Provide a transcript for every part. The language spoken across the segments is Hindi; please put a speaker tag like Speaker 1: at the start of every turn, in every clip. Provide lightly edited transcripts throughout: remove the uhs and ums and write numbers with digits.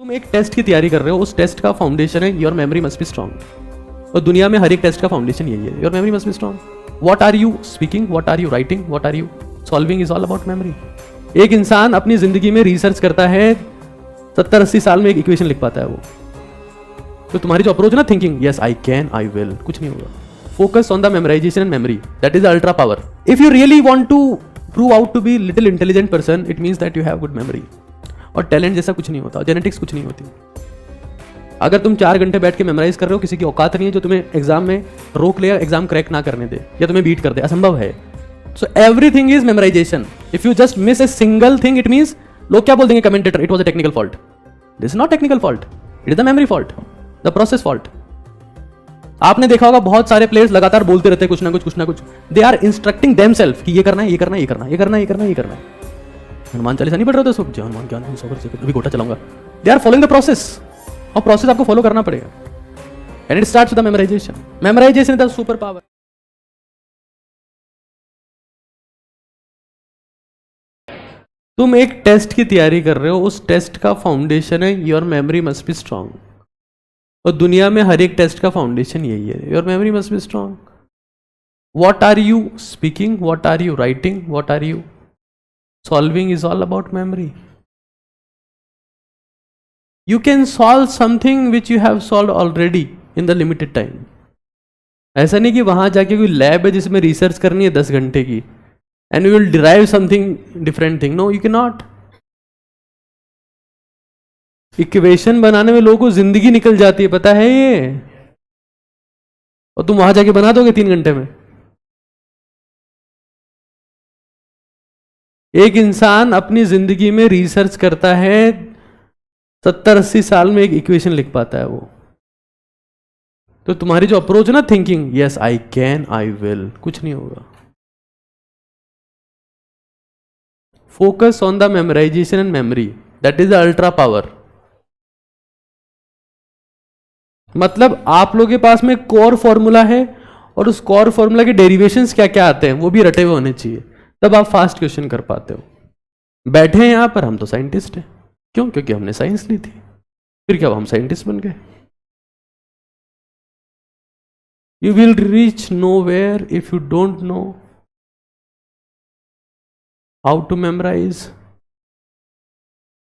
Speaker 1: तुम एक टेस्ट की तैयारी कर रहे हो, उस टेस्ट का फाउंडेशन है your memory must be strong. और दुनिया में हर एक टेस्ट का फाउंडेशन यही है, your memory must be strong. What are you speaking, what are you writing, what are you solving is all about memory. एक इंसान अपनी जिंदगी में रिसर्च करता है, 70-80 साल में एक इक्वेशन लिख पाता है वो। तो तुम्हारी जो अप्रोच है ना, thinking yes I can, I will, कुछ नहीं होगा। Focus on the memorization and memory, that is ultra power. If you really want to prove out to be little intelligent person, it means that you have good memory. और टैलेंट जैसा कुछ नहीं होता, जेनेटिक्स कुछ नहीं होती। अगर तुम 4 घंटे बैठ के मेमोराइज कर रहे हो, किसी की औकात नहीं है जो तुम्हें एग्जाम में रोक ले, एग्जाम क्रैक ना करने दे या तुम्हें बीट कर दे, असंभव है। So everything is memorisation. If you just miss a single thing, it means लोग क्या बोल देंगे commentator, it was a technical fault. This is not technical fault, it is the memory fault, the process fault. आपने देखा होगा बहुत सारे प्लेयर्स लगातार बोलते रहते हैं कुछ ना कुछ। दे आर इंस्ट्रक्टिंग देमसेल्फ कि ये करना है, ये करना है, ये करना है, ये करना है, ये करना है, ये करना है। हनुमान चालीसा नहीं पढ़ रहे होते सब, जय हनुमान ज्ञान अभी गोटा चलाऊंगा। They are following the process, और प्रोसेस आपको फॉलो करना पड़ेगा। And it starts with the memorization. Memorization is the super power. तुम एक टेस्ट की तैयारी कर रहे हो, उस टेस्ट का फाउंडेशन है your memory must be strong. और दुनिया में हर एक टेस्ट का फाउंडेशन यही है, your memory must be strong. What are you speaking, what are you writing, what are you solving is all about memory. You can solve something which you have solved already in the limited time. ऐसा नहीं कि वहां जाके कोई लैब है जिसमें रिसर्च करनी है 10 घंटे की and you will derive something different thing. No, you cannot. Equation बनाने में लोगों को जिंदगी निकल जाती है, पता है ये? और तुम वहां जाके बना दोगे 3 घंटे में। एक इंसान अपनी जिंदगी में रिसर्च करता है, 70-80 साल में एक इक्वेशन लिख पाता है वो। तो तुम्हारी जो अप्रोच है ना, thinking yes I can, I will, कुछ नहीं होगा। Focus on the memorization and memory, that is the ultra power. मतलब आप लोगों के पास में कोर फॉर्मूला है, और उस कोर फॉर्मूला के डेरिवेशंस क्या क्या आते हैं वो भी रटे हुए होने चाहिए, तब आप फास्ट क्वेश्चन कर पाते हो। बैठे हैं यहां पर, हम तो साइंटिस्ट हैं। क्यों? क्योंकि हमने साइंस ली थी। फिर क्या हम साइंटिस्ट बन गए? You will reach nowhere if you don't know how to memorize.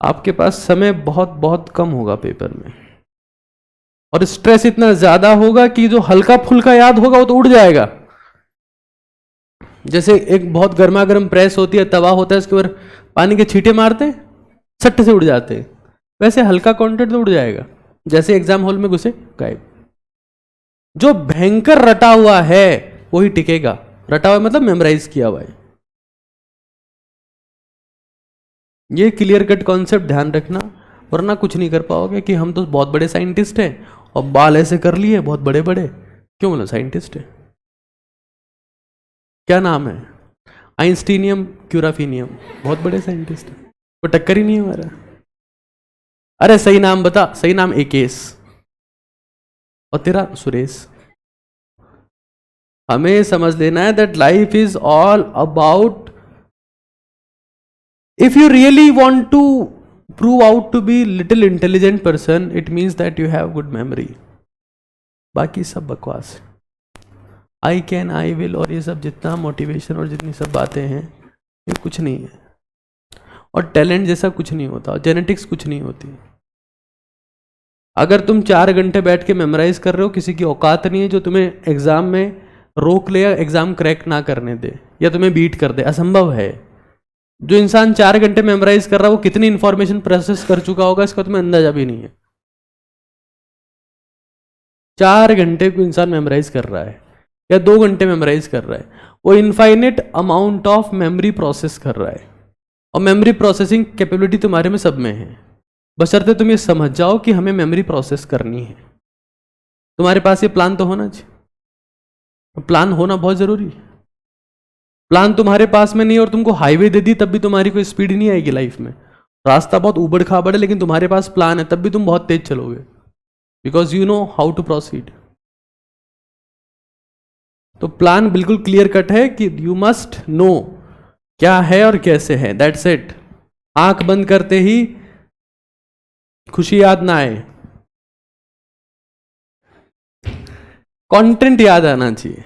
Speaker 1: आपके पास समय बहुत बहुत कम होगा पेपर में, और स्ट्रेस इतना ज्यादा होगा कि जो हल्का फुल्का याद होगा वो तो उड़ जाएगा। जैसे एक बहुत गर्मा गर्म प्रेस होती है, तवा होता है, उसके ऊपर पानी के छींटे मारते हैं, सट्टे से उड़ जाते हैं। वैसे हल्का कंटेंट तो उड़ जाएगा, जैसे एग्जाम हॉल में घुसे गायब। जो भयंकर रटा हुआ है वही टिकेगा। रटा हुआ मतलब मेमोराइज किया हुआ है। ये क्लियर कट कॉन्सेप्ट ध्यान रखना, वरना कुछ नहीं कर पाओगे। कि हम तो बहुत बड़े साइंटिस्ट हैं और बाल ऐसे कर लिए बहुत बड़े बड़े, क्यों? बोलो साइंटिस्ट है। क्या नाम है? आइंस्टीनियम क्यूराफिनियम, बहुत बड़े साइंटिस्ट है, कोई टक्कर ही नहीं है हमारा। अरे सही नाम बता। सही नाम एकेश, और तेरा सुरेश। हमें समझ लेना है that life is all about, if you really want to prove out to be little intelligent person, it means that you have good memory. बाकी सब बकवास है। आई कैन, आई विल और ये सब जितना मोटिवेशन और जितनी सब बातें हैं, ये कुछ नहीं है। और टैलेंट जैसा कुछ नहीं होता, जेनेटिक्स कुछ नहीं होती। अगर तुम 4 घंटे बैठ के मेमोराइज कर रहे हो, किसी की औकात नहीं है जो तुम्हें एग्जाम में रोक ले, एग्जाम क्रैक ना करने दे या तुम्हें बीट कर दे, असंभव है। जो इंसान 4 घंटे मेमोराइज कर रहा है वो कितनी इंफॉर्मेशन प्रोसेस कर चुका होगा, इसका तुम्हें अंदाजा भी नहीं है। 4 घंटे को इंसान मेमोराइज कर रहा है या 2 घंटे मेमोराइज कर रहा है, वो infinite amount of memory process कर रहा है। और मेमोरी प्रोसेसिंग कैपेबिलिटी तुम्हारे में सब में है, बशर्ते तुम ये समझ जाओ कि हमें मेमोरी प्रोसेस करनी है। तुम्हारे पास ये प्लान तो होना चाहिए। प्लान होना बहुत जरूरी है। प्लान तुम्हारे पास में नहीं और तुमको हाईवे दे दी तब भी तुम्हारी कोई स्पीड नहीं आएगी लाइफ में। रास्ता बहुत उबड़ खाबड़ है, लेकिन तुम्हारे पास प्लान है, तब भी तुम बहुत तेज चलोगे, because you know how to proceed. तो प्लान बिल्कुल क्लियर कट है कि यू मस्ट नो क्या है और कैसे है, दैट्स इट। आंख बंद करते ही खुशी याद ना आए, कंटेंट याद आना चाहिए।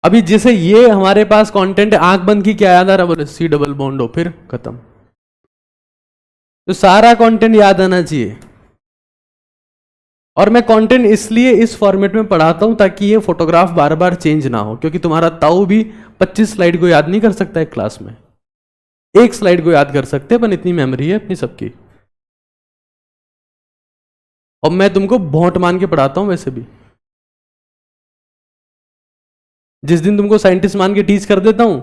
Speaker 1: अभी जैसे ये हमारे पास कंटेंट, आंख बंद की क्या याद आ रहा, बोले सी डबल बॉन्ड हो, फिर खत्म। तो सारा कंटेंट याद आना चाहिए। और मैं कंटेंट इसलिए इस फॉर्मेट में पढ़ाता हूं ताकि ये फोटोग्राफ बार बार चेंज ना हो, क्योंकि तुम्हारा ताऊ भी 25 स्लाइड को याद नहीं कर सकता है क्लास में, एक स्लाइड को याद कर सकते हैं, पर इतनी मेमोरी है अपनी सबकी। और मैं तुमको भोंट मान के पढ़ाता हूं वैसे भी। जिस दिन तुमको साइंटिस्ट मान के टीच कर देता हूं,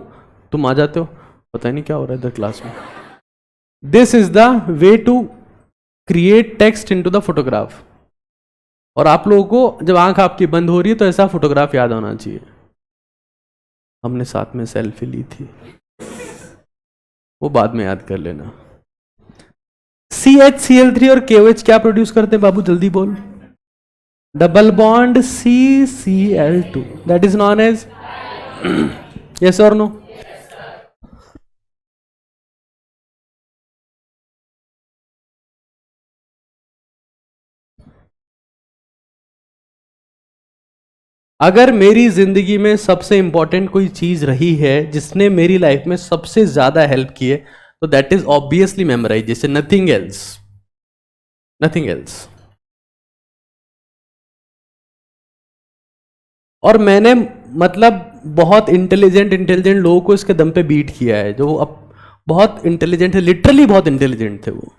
Speaker 1: तुम आ जाते हो, पता ही नहीं क्या हो रहा है इधर क्लास में। This is the way to create text into the photograph. और आप लोगों को जब आंख आपकी बंद हो रही है तो ऐसा फोटोग्राफ याद होना चाहिए। हमने साथ में सेल्फी ली थी, वो बाद में याद कर लेना। CHCl3 और KOH क्या प्रोड्यूस करते हैं बाबू, जल्दी बोल। Double bond CCl2, that is known as, yes और नो। अगर मेरी जिंदगी में सबसे इंपॉर्टेंट कोई चीज रही है जिसने मेरी लाइफ में सबसे ज्यादा हेल्प की है, तो that is obviously memorisation, nothing else, nothing else. और मैंने मतलब बहुत इंटेलिजेंट लोगों को इसके दम पे बीट किया है, जो अब बहुत इंटेलिजेंट है, लिटरली बहुत इंटेलिजेंट थे वो,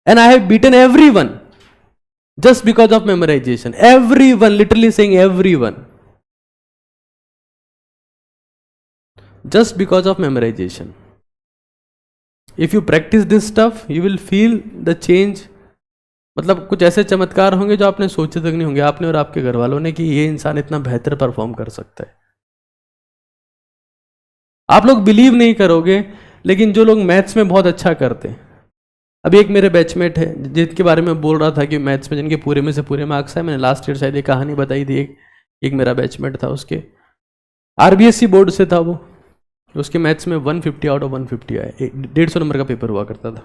Speaker 1: and I have beaten everyone just because of memorization. Everyone, literally saying everyone, just because of memorization. If you practice this stuff, you will feel the change. मतलब कुछ ऐसे चमत्कार होंगे जो आपने सोचे तक नहीं होंगे, आपने और आपके घर वालों ने, कि ये इंसान इतना बेहतर परफॉर्म कर सकता है। आप लोग बिलीव नहीं करोगे, लेकिन जो लोग मैथ्स में बहुत अच्छा करते हैं, अभी एक मेरे बैचमेट है जिनके बारे में बोल रहा था कि मैथ्स में जिनके पूरे में से पूरे मार्क्स है, मैंने लास्ट ईयर शायद ये कहानी बताई थी, एक मेरा बैचमेट था, उसके RBSC बोर्ड से था वो, उसके मैथ्स में 150 आउट ऑफ 150 आए, 150 नंबर का पेपर हुआ करता था।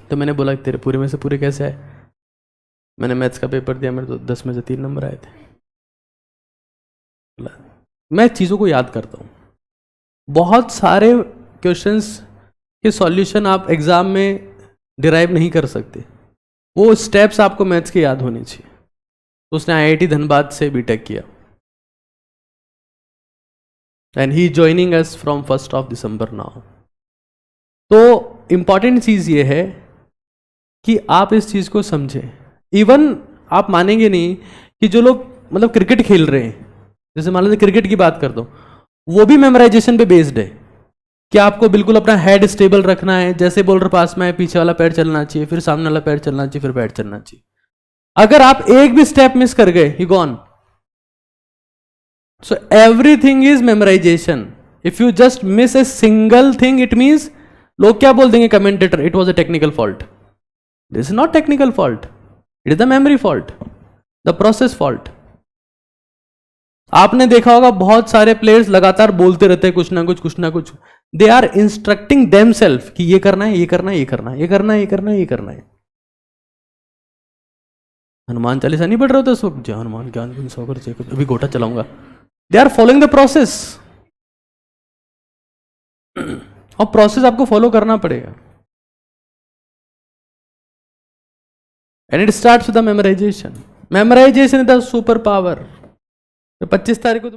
Speaker 1: तो मैंने बोला तेरे पूरे में से पूरे कैसे आए, मैंने मैथ्स का पेपर दिया, मेरे तो 10 में से 3 नंबर आए थे। मैं चीज़ों को याद करता हूँ, बहुत सारे क्वेश्चंस के सॉल्यूशन आप एग्जाम में डिराइव नहीं कर सकते, वो स्टेप्स आपको मैथ्स के याद होने चाहिए। तो उसने IIT धनबाद से बीटेक किया, and he joining us from 1 December now. तो इंपॉर्टेंट चीज ये है कि आप इस चीज को समझें। इवन आप मानेंगे नहीं कि जो लोग मतलब क्रिकेट खेल रहे हैं, जैसे मान लीजिए क्रिकेट की बात कर दो, वो भी मेमोराइजेशन पे बेस्ड है कि आपको बिल्कुल अपना हेड स्टेबल रखना है, जैसे बॉलर पास में है पीछे वाला पैर चलना चाहिए, फिर सामने वाला पैर चलना चाहिए, फिर पैर चलना चाहिए। अगर आप एक भी स्टेप मिस कर गए, he gone. So everything is memorisation. If you just miss a single thing, it means, लोग क्या बोल देंगे commentator, it was a technical fault. This is not technical fault, it is the memory fault, the process fault. आपने देखा होगा बहुत सारे प्लेयर्स लगातार बोलते रहते हैं कुछ ना कुछ, कुछ ना कुछ, दे आर इंस्ट्रक्टिंग देमसेल्फ कि ये करना है, ये करना है, ये करना है, ये करना है, ये करना है, ये करना है। हनुमान चालीसा नहीं पढ़ रहे होते उस वक्त, जय हनुमान ज्ञान गुण सागर जय, अभी गोटा चलाऊंगा। They are following the process, और प्रोसेस आपको फॉलो करना पड़ेगा, and it starts with the memorization. Memorization is the super power. 25 तारीख को